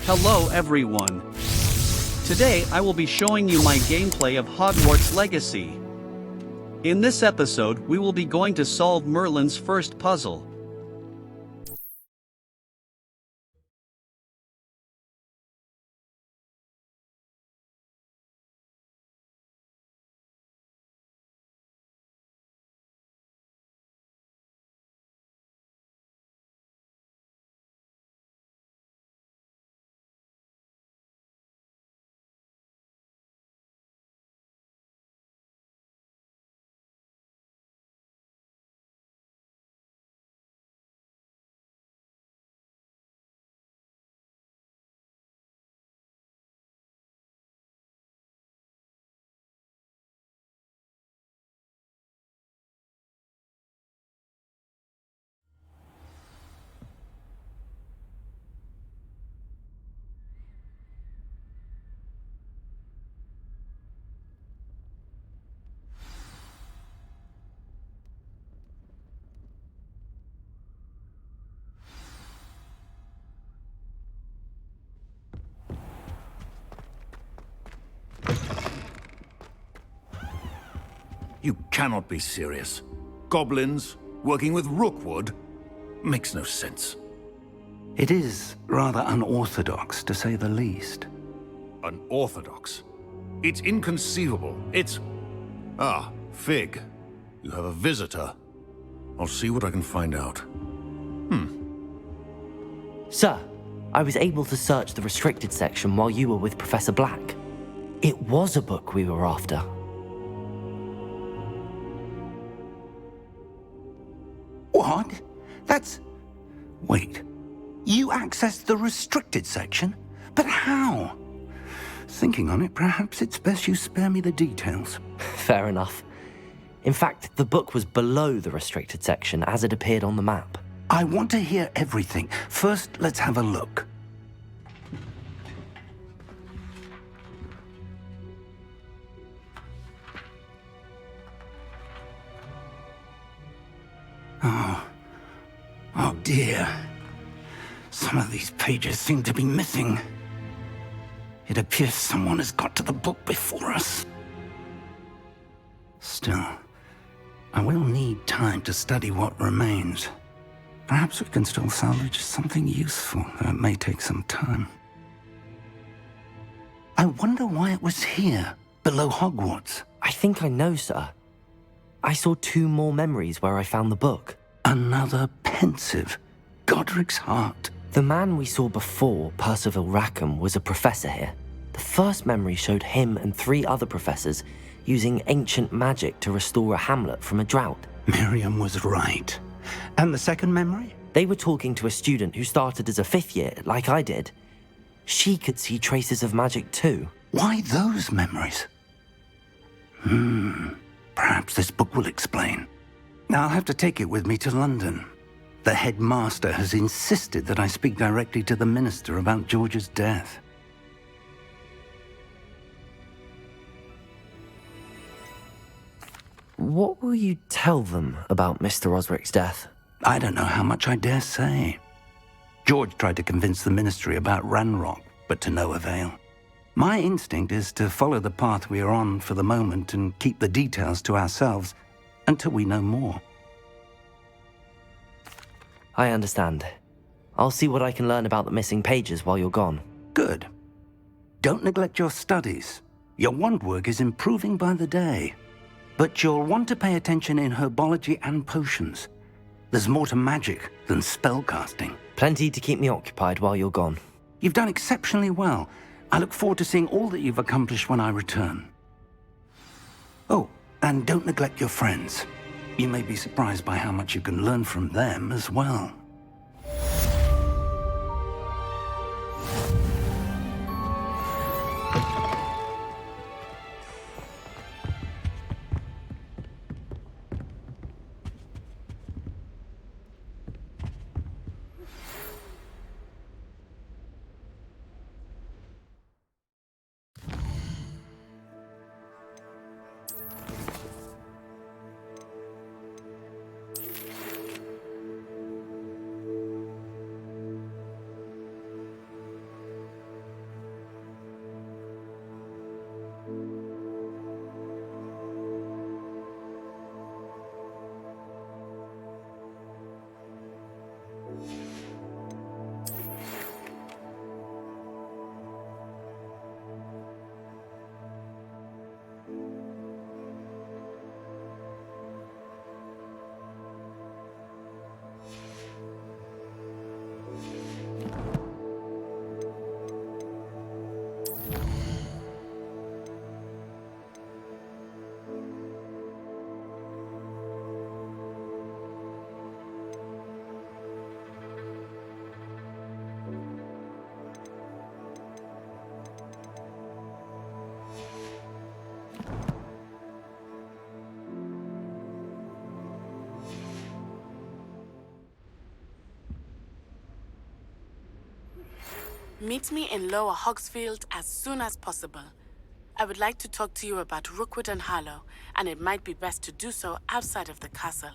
Hello everyone. Today I will be showing you my gameplay of Hogwarts Legacy. In this episode we will be going to solve Merlin's first puzzle. You cannot be serious. Goblins working with Rookwood? Makes no sense. It is rather unorthodox, to say the least. Unorthodox? It's inconceivable. It's... Ah, Fig. You have a visitor. I'll see what I can find out. Sir, I was able to search the restricted section while you were with Professor Black. It was a book we were after. What? That's... Wait. You accessed the restricted section? But how? Thinking on it, perhaps it's best you spare me the details. Fair enough. In fact, the book was below the restricted section as it appeared on the map. I want to hear everything. First, let's have a look. Oh dear. Some of these pages seem to be missing. It appears someone has got to the book before us. Still, I will need time to study what remains. Perhaps we can still salvage something useful, though it may take some time. I wonder why it was here, below Hogwarts. I think I know, sir. I saw 2 more memories where I found the book. Another pensive. Godric's heart. The man we saw before, Percival Rackham, was a professor here. The first memory showed him and 3 other professors using ancient magic to restore a hamlet from a drought. Miriam was right. And the second memory? They were talking to a student who started as a 5th year, like I did. She could see traces of magic too. Why those memories? Perhaps this book will explain. Now I'll have to take it with me to London. The headmaster has insisted that I speak directly to the minister about George's death. What will you tell them about Mr. Osric's death? I don't know how much I dare say. George tried to convince the ministry about Ranrock, but to no avail. My instinct is to follow the path we are on for the moment and keep the details to ourselves until we know more. I understand. I'll see what I can learn about the missing pages while you're gone. Good. Don't neglect your studies. Your wand work is improving by the day. But you'll want to pay attention in herbology and potions. There's more to magic than spellcasting. Plenty to keep me occupied while you're gone. You've done exceptionally well. I look forward to seeing all that you've accomplished when I return. Oh, and don't neglect your friends. You may be surprised by how much you can learn from them as well. Meet me in Lower Hogsfield as soon as possible. I would like to talk to you about Rookwood and Harlow, and it might be best to do so outside of the castle.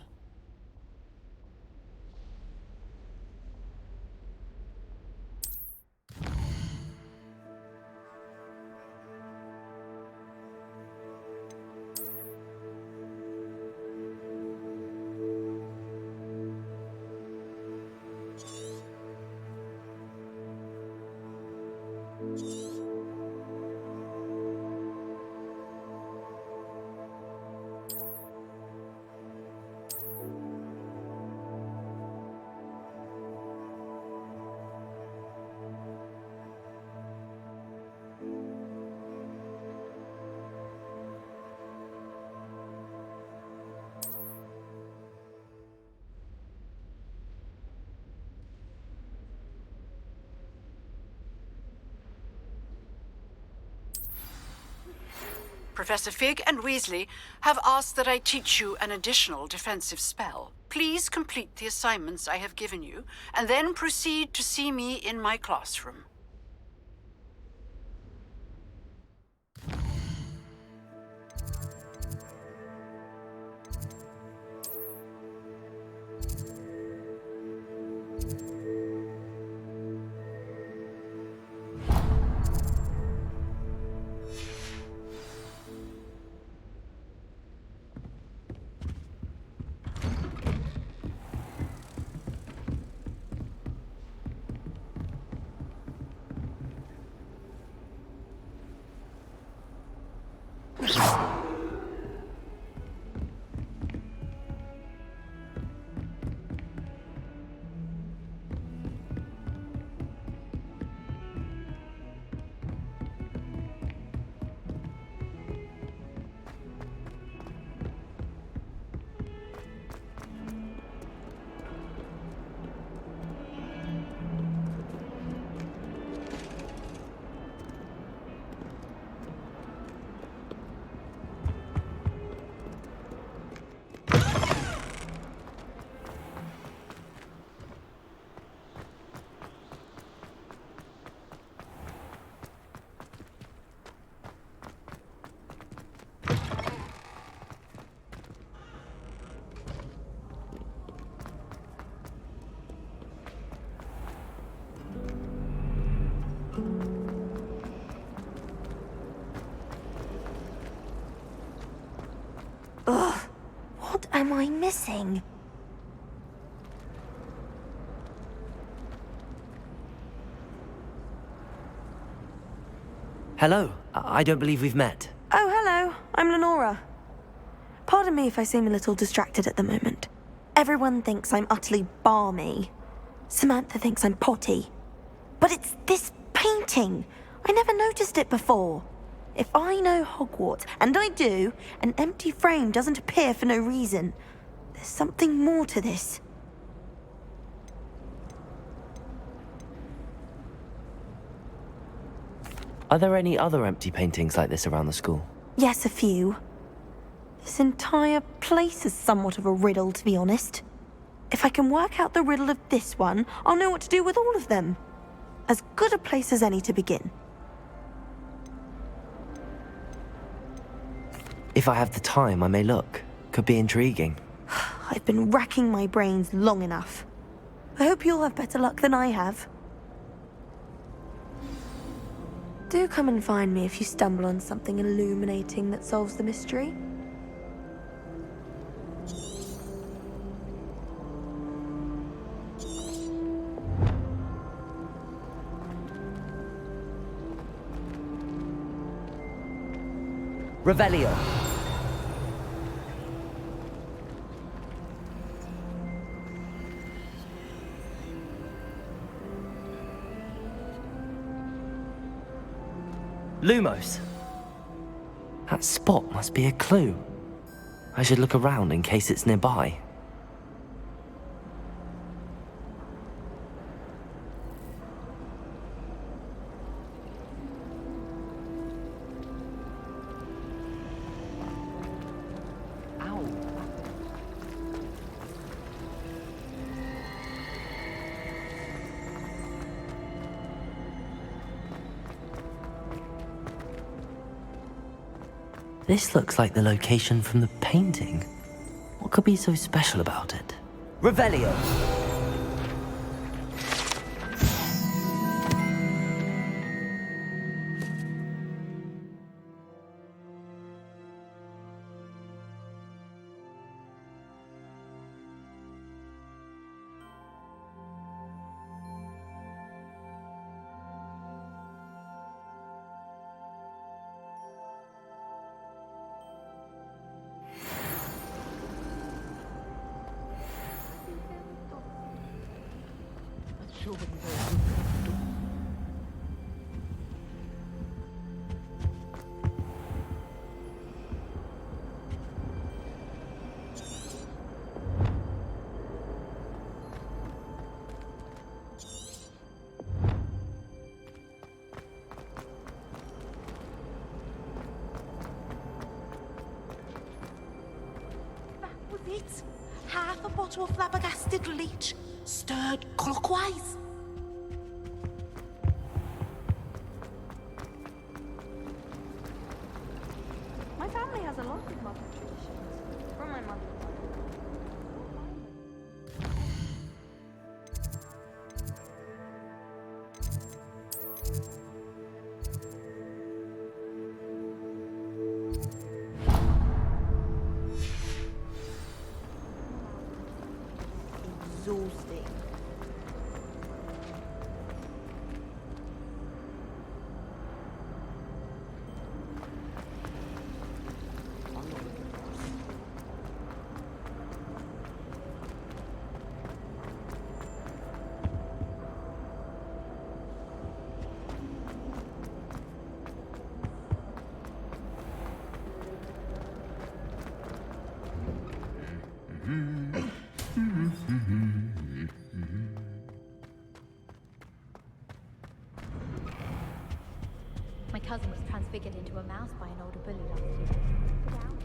Professor Fig and Weasley have asked that I teach you an additional defensive spell. Please complete the assignments I have given you, and then proceed to see me in my classroom. What am I missing? Hello, I don't believe we've met. Oh, hello. I'm Lenora. Pardon me if I seem a little distracted at the moment. Everyone thinks I'm utterly balmy. Samantha thinks I'm potty. But it's this painting. I never noticed it before. If I know Hogwarts, and I do, an empty frame doesn't appear for no reason. There's something more to this. Are there any other empty paintings like this around the school? Yes, a few. This entire place is somewhat of a riddle, to be honest. If I can work out the riddle of this one, I'll know what to do with all of them. As good a place as any to begin. If I have the time, I may look. Could be intriguing. I've been racking my brains long enough. I hope you'll have better luck than I have. Do come and find me if you stumble on something illuminating that solves the mystery. Revelio. Lumos. That spot must be a clue. I should look around in case it's nearby. This looks like the location from the painting. What could be so special about it? Revelio! It. Half a bottle of flabbergasted leech, stirred clockwise. My family has a lot of modern traditions. From my mother. Exhausting. My cousin was transfigured into a mouse by an older bully last year. Sit down.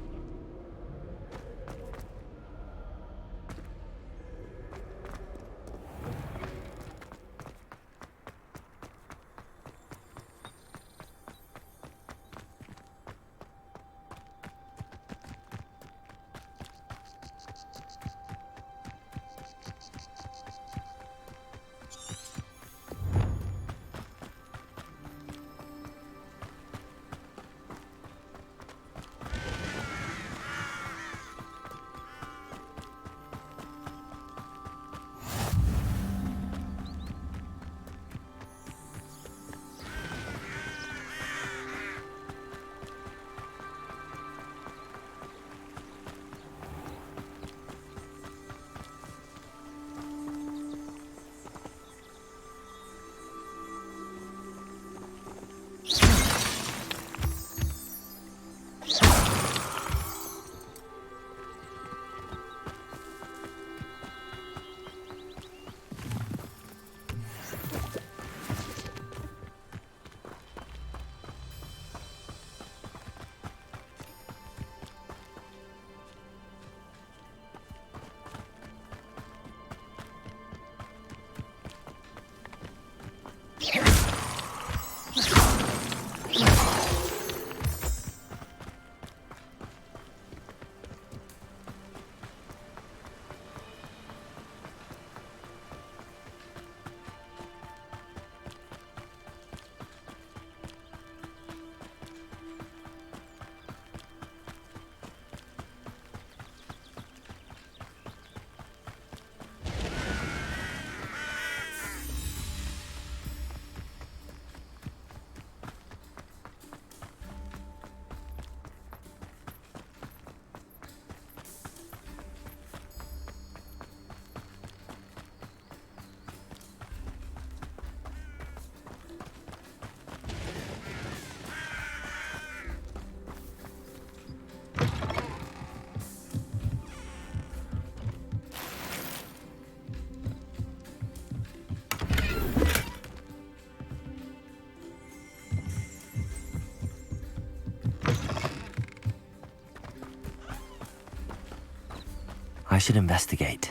I should investigate.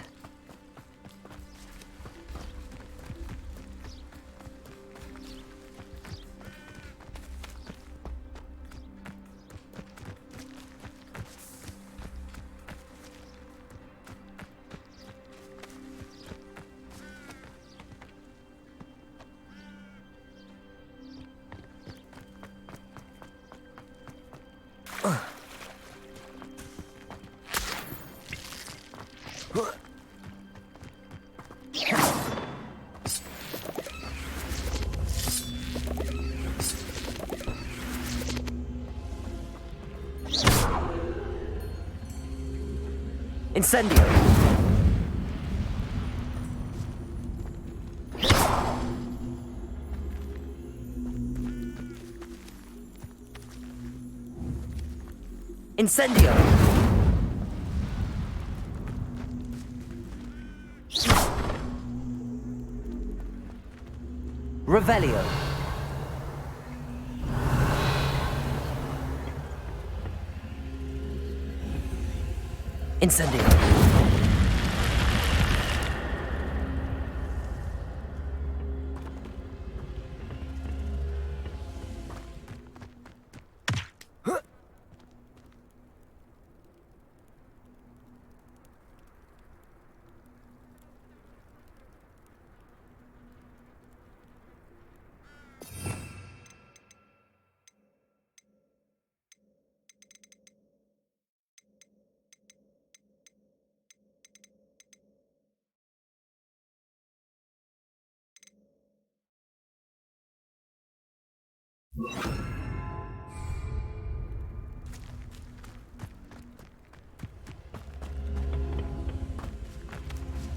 Incendio! Incendio! Revelio! Incendio!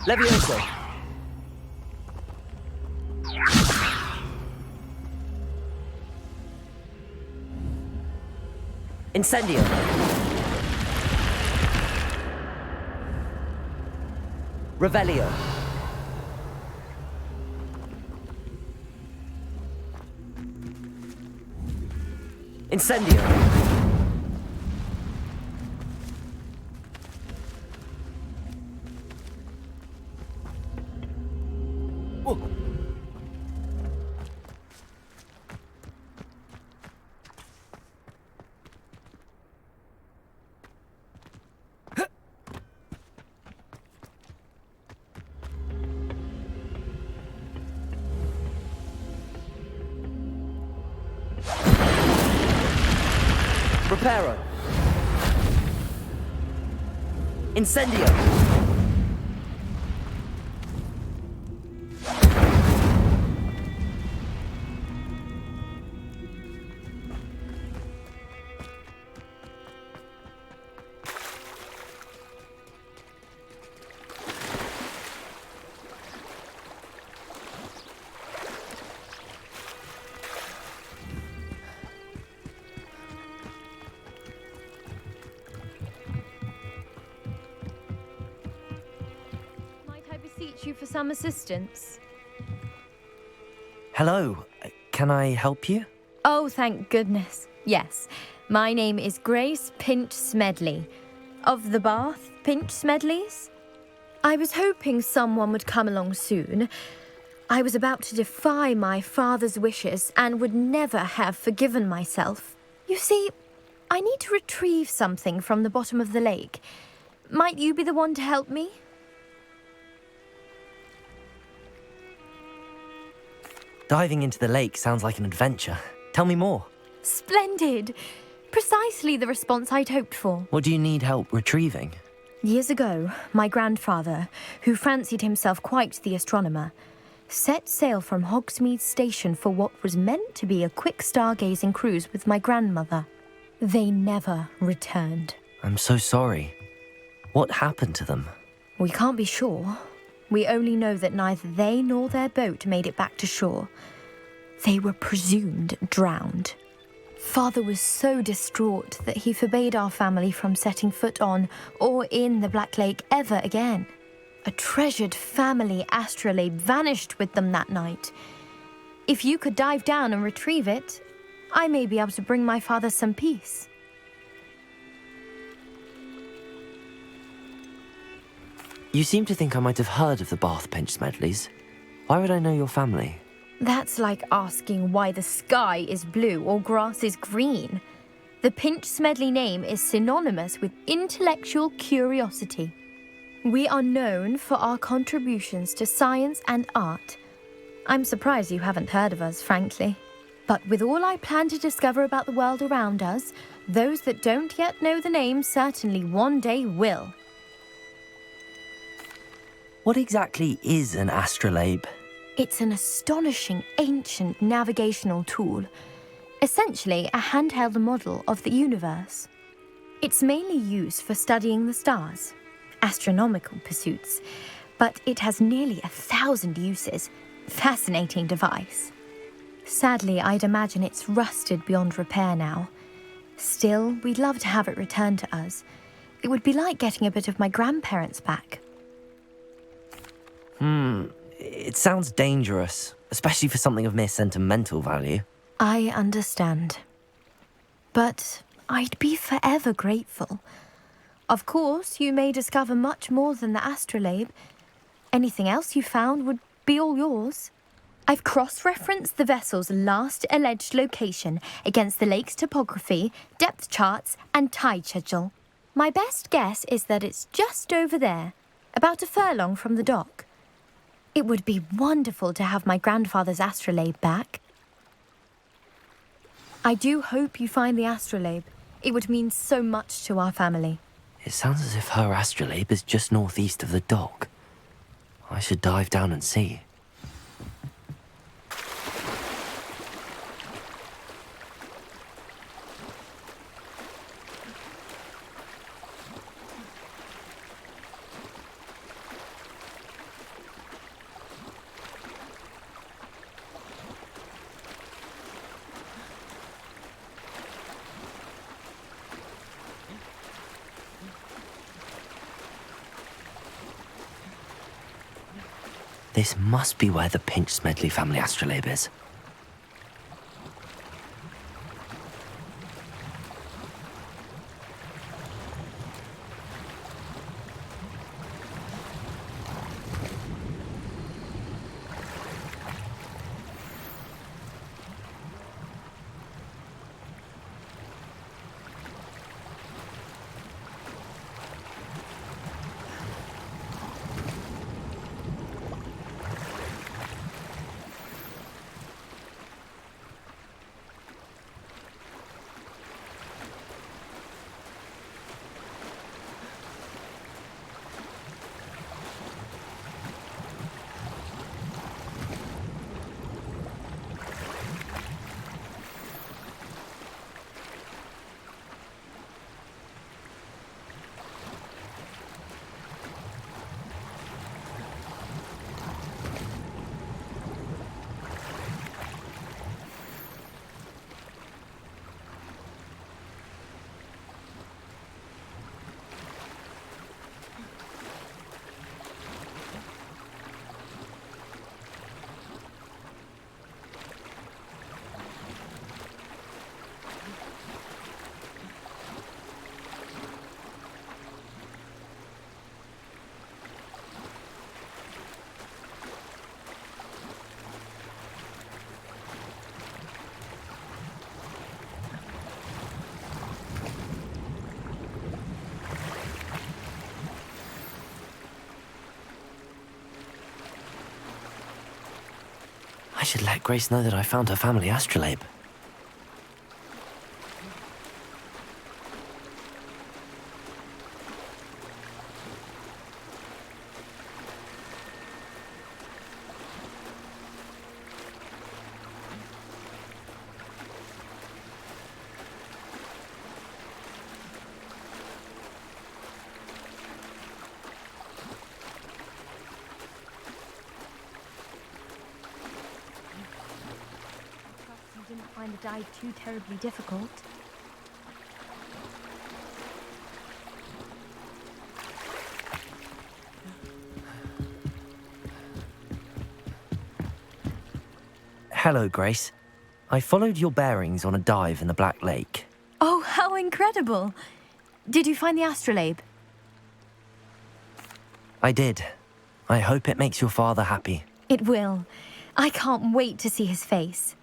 Levioso! Incendio! Revelio! Incendio! Whoa. Reparo. Incendio. You for some assistance? Hello, can I help you? Oh, thank goodness. Yes, my name is Grace Pinch Smedley, of the Bath Pinch Smedleys. I was hoping someone would come along soon. I was about to defy my father's wishes and would never have forgiven myself. You see, I need to retrieve something from the bottom of the lake. Might you be the one to help me? Diving into the lake sounds like an adventure. Tell me more. Splendid! Precisely the response I'd hoped for. What do you need help retrieving? Years ago, my grandfather, who fancied himself quite the astronomer, set sail from Hogsmeade Station for what was meant to be a quick stargazing cruise with my grandmother. They never returned. I'm so sorry. What happened to them? We can't be sure. We only know that neither they nor their boat made it back to shore. They were presumed drowned. Father was so distraught that he forbade our family from setting foot on or in the Black Lake ever again. A treasured family astrolabe vanished with them that night. If you could dive down and retrieve it, I may be able to bring my father some peace. You seem to think I might have heard of the Bath Pinch Smedleys. Why would I know your family? That's like asking why the sky is blue or grass is green. The Pinch Smedley name is synonymous with intellectual curiosity. We are known for our contributions to science and art. I'm surprised you haven't heard of us, frankly. But with all I plan to discover about the world around us, those that don't yet know the name certainly one day will. What exactly is an astrolabe? It's an astonishing ancient navigational tool, essentially a handheld model of the universe. It's mainly used for studying the stars, astronomical pursuits, but it has nearly 1,000 uses. Fascinating device. Sadly, I'd imagine it's rusted beyond repair now. Still, we'd love to have it returned to us. It would be like getting a bit of my grandparents back. It sounds dangerous, especially for something of mere sentimental value. I understand. But I'd be forever grateful. Of course, you may discover much more than the astrolabe. Anything else you found would be all yours. I've cross-referenced the vessel's last alleged location against the lake's topography, depth charts, and tide schedule. My best guess is that it's just over there, about a furlong from the dock. It would be wonderful to have my grandfather's astrolabe back. I do hope you find the astrolabe. It would mean so much to our family. It sounds as if her astrolabe is just northeast of the dock. I should dive down and see. This must be where the Pinch-Smedley family astrolabe is. I should let Grace know that I found her family astrolabe. Find the dive too terribly difficult. Hello, Grace. I followed your bearings on a dive in the Black Lake. Oh, how incredible! Did you find the astrolabe? I did. I hope it makes your father happy. It will. I can't wait to see his face.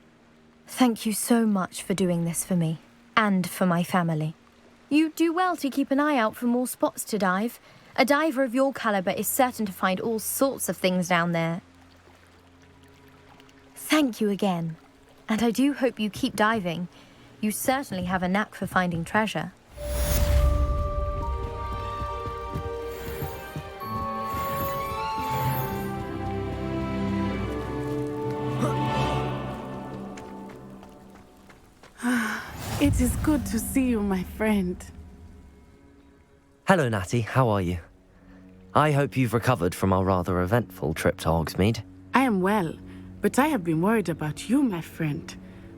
Thank you so much for doing this for me, and for my family. You do well to keep an eye out for more spots to dive. A diver of your caliber is certain to find all sorts of things down there. Thank you again, And I do hope you keep diving. You certainly have a knack for finding treasure. It is good to see you, my friend. Hello, Natty. How are you? I hope you've recovered from our rather eventful trip to Hogsmeade. I am well, but I have been worried about you, my friend.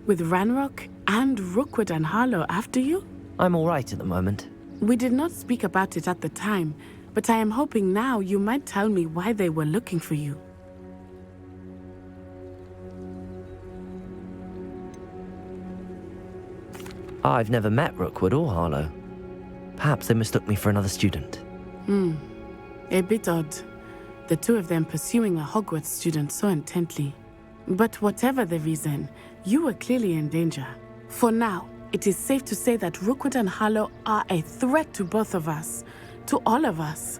With Ranrock and Rookwood and Harlow after you? I'm all right at the moment. We did not speak about it at the time, but I am hoping now you might tell me why they were looking for you. I've never met Rookwood or Harlow. Perhaps they mistook me for another student. A bit odd. The two of them pursuing a Hogwarts student so intently. But whatever the reason, you were clearly in danger. For now, it is safe to say that Rookwood and Harlow are a threat to both of us, to all of us.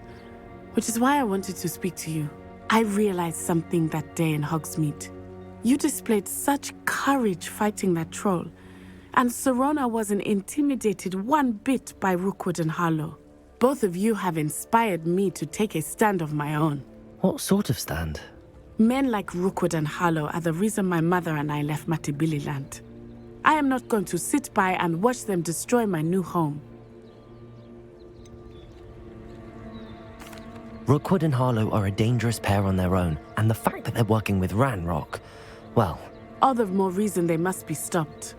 Which is why I wanted to speak to you. I realized something that day in Hogsmeade. You displayed such courage fighting that troll, and Serona wasn't intimidated one bit by Rookwood and Harlow. Both of you have inspired me to take a stand of my own. What sort of stand? Men like Rookwood and Harlow are the reason my mother and I left Matibili Land. I am not going to sit by and watch them destroy my new home. Rookwood and Harlow are a dangerous pair on their own, and the fact that they're working with Ranrock, well... All the more reason they must be stopped.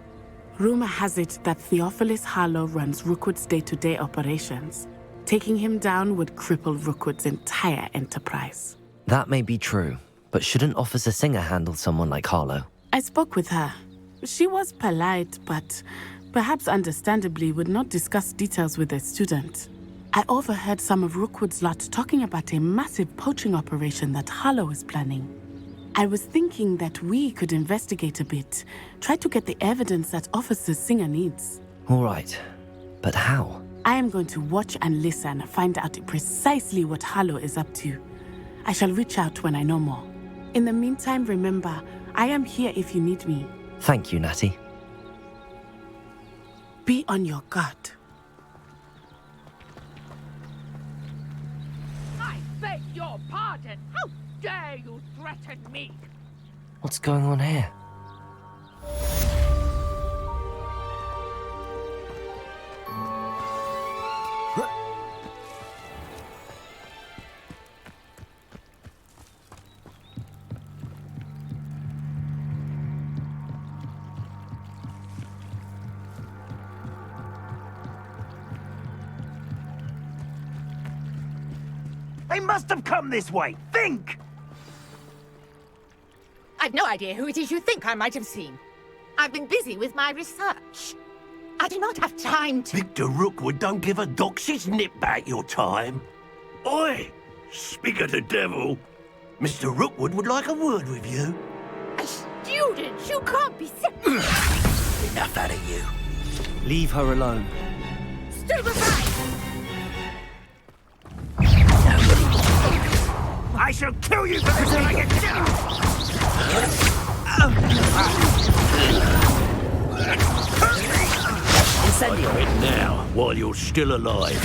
Rumor has it that Theophilus Harlow runs Rookwood's day-to-day operations. Taking him down would cripple Rookwood's entire enterprise. That may be true, but shouldn't Officer Singer handle someone like Harlow? I spoke with her. She was polite, but perhaps understandably would not discuss details with a student. I overheard some of Rookwood's lot talking about a massive poaching operation that Harlow is planning. I was thinking that we could investigate a bit, try to get the evidence that Officer Singer needs. All right, but how? I am going to watch and listen, find out precisely what Harlow is up to. I shall reach out when I know more. In the meantime, remember, I am here if you need me. Thank you, Natty. Be on your guard. I beg your pardon. How dare you threaten me? What's going on here? They must have come this way. Think! I've no idea who it is you think I might have seen. I've been busy with my research. I do not have time to... Victor Rookwood don't give a doxy's nip back your time. Oi! Speak of the devil. Mr. Rookwood would like a word with you. A student? You can't be serious. Enough out of you. Leave her alone. Stupefy! I shall kill you for this till I get Incendio! it now, while you're still alive.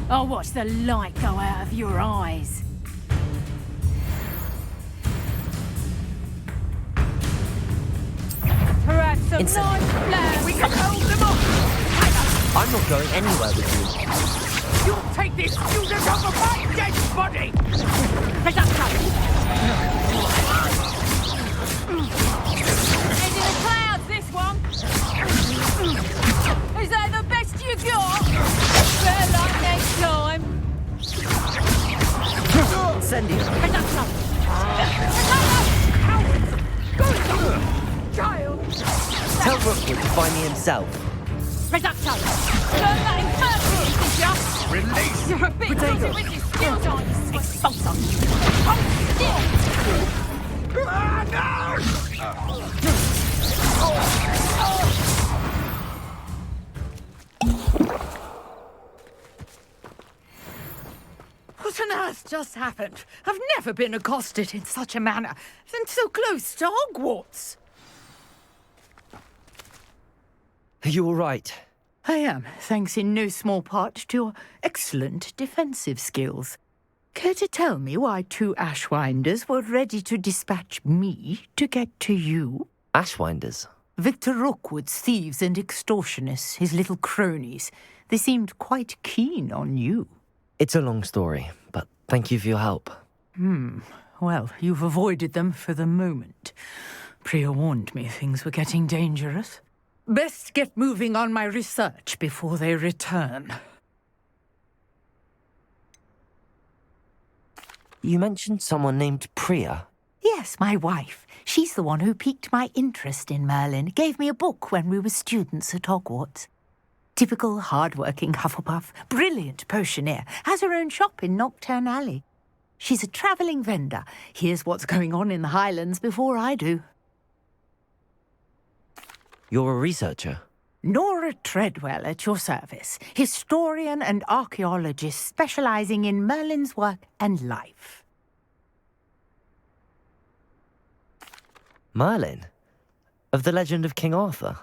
I'll watch the light go out of your eyes. Perhaps some nice plans. We can hold them off. I'm not going anywhere with you. You'll take this student off of my dead body. Pick up Into the clouds, this one. Is that the best you got? Better luck next time. Incendio! Pick up some. Child! Tell Rookwood to find me himself. Reducto! Learn that in person, did ya? Release! You're a bit Potato. busy with your skills, aren't you? Expulso! Hold still! on earth just happened? I've never been accosted in such a manner, and so close to Hogwarts. Are you all right? I am, thanks in no small part to your excellent defensive skills. Care to tell me why 2 Ashwinders were ready to dispatch me to get to you? Ashwinders? Victor Rookwood's thieves and extortionists, his little cronies. They seemed quite keen on you. It's a long story, but thank you for your help. Well, you've avoided them for the moment. Priya warned me things were getting dangerous. Best get moving on my research before they return. You mentioned someone named Priya. Yes, my wife. She's the one who piqued my interest in Merlin, gave me a book when we were students at Hogwarts. Typical hard-working Hufflepuff, brilliant potioneer, has her own shop in Nocturne Alley. She's a travelling vendor, hears what's going on in the Highlands before I do. You're a researcher? Nora Treadwell at your service, historian and archaeologist specialising in Merlin's work and life. Merlin? Of the legend of King Arthur?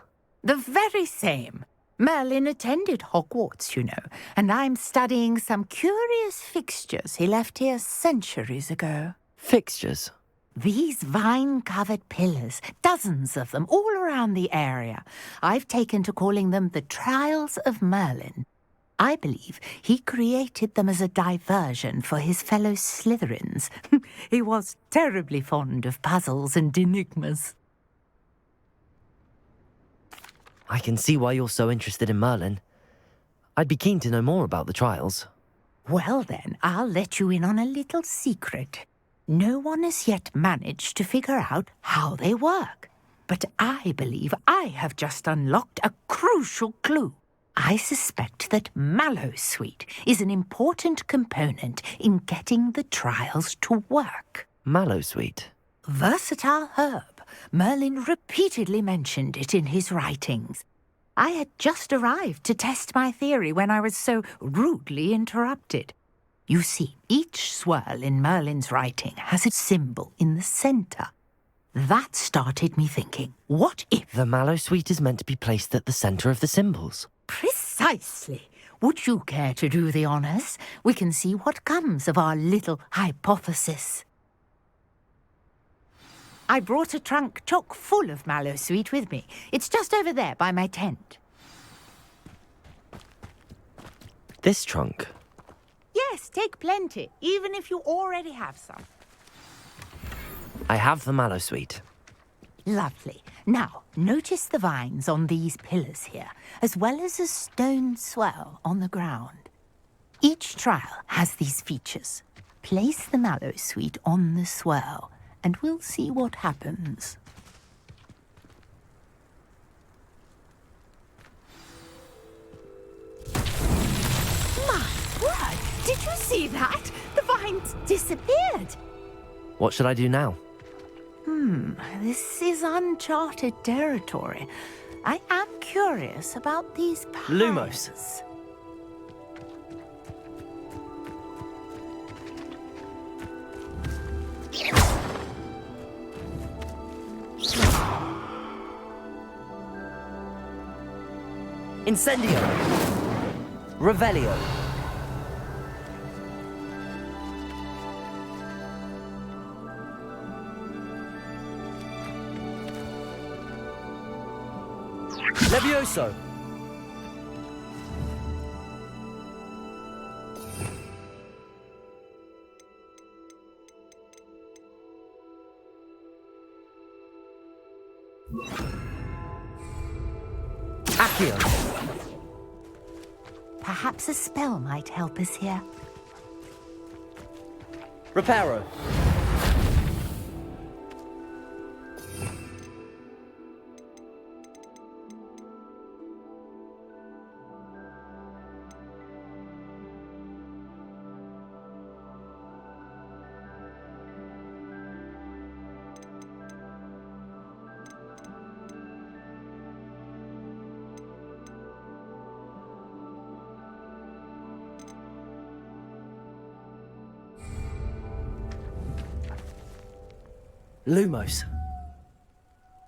The very same. Merlin attended Hogwarts, you know, and I'm studying some curious fixtures he left here centuries ago. Fixtures? These vine-covered pillars, dozens of them, all around the area. I've taken to calling them the Trials of Merlin. I believe he created them as a diversion for his fellow Slytherins. He was terribly fond of puzzles and enigmas. I can see why you're so interested in Merlin. I'd be keen to know more about the trials. Well then, I'll let you in on a little secret. No one has yet managed to figure out how they work. But I believe I have just unlocked a crucial clue. I suspect that Mallowsweet is an important component in getting the trials to work. Mallowsweet? Versatile herb. Merlin repeatedly mentioned it in his writings. I had just arrived to test my theory when I was so rudely interrupted. You see, each swirl in Merlin's writing has a symbol in the centre. That started me thinking, what if... The Mallowsweet is meant to be placed at the centre of the symbols. Precisely. Would you care to do the honours? We can see what comes of our little hypothesis. I brought a trunk chock full of Mallowsweet with me. It's just over there by my tent. This trunk? Yes, take plenty, even if you already have some. I have the Mallowsweet. Lovely. Now, notice the vines on these pillars here, as well as a stone swell on the ground. Each trial has these features. Place the Mallowsweet on the swell, and we'll see what happens. My word! Did you see that? The vines disappeared! What should I do now? This is uncharted territory. I am curious about these piles. Lumos. Incendio. Revelio. Levioso. Accio. Perhaps a spell might help us here. Reparo. Lumos.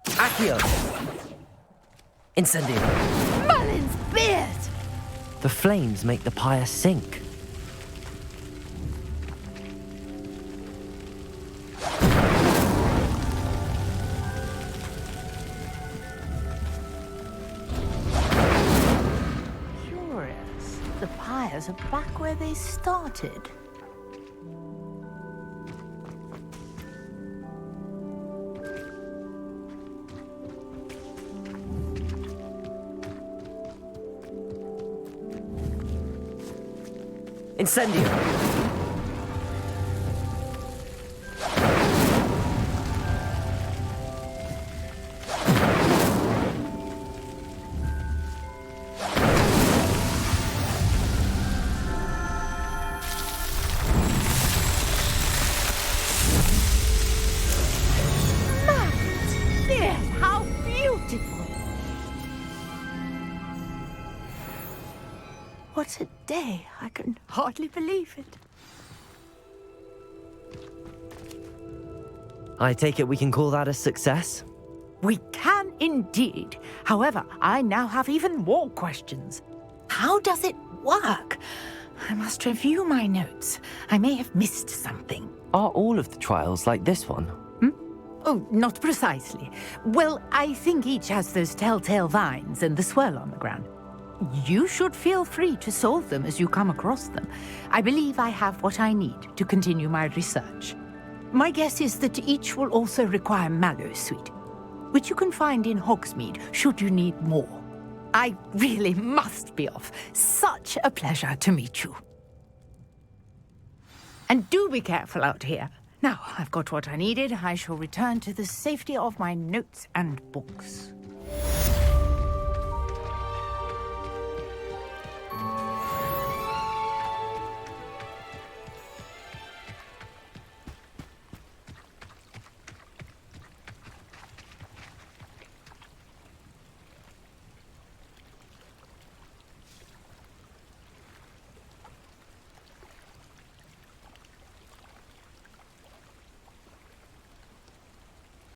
Accio. Incendio. Merlin's beard! The flames make the pyre sink. Curious. The pyres are back where they started. Incendio. Beard, how beautiful! What a day. I can hardly believe it. I take it we can call that a success? We can indeed. However, I now have even more questions. How does it work? I must review my notes. I may have missed something. Are all of the trials like this one? Oh, not precisely. Well, I think each has those telltale vines and the swirl on the ground. You should feel free to solve them as you come across them. I believe I have what I need to continue my research. My guess is that each will also require mallow sweet, which you can find in Hogsmeade should you need more. I really must be off. Such a pleasure to meet you. And do be careful out here. Now, I've got what I needed. I shall return to the safety of my notes and books.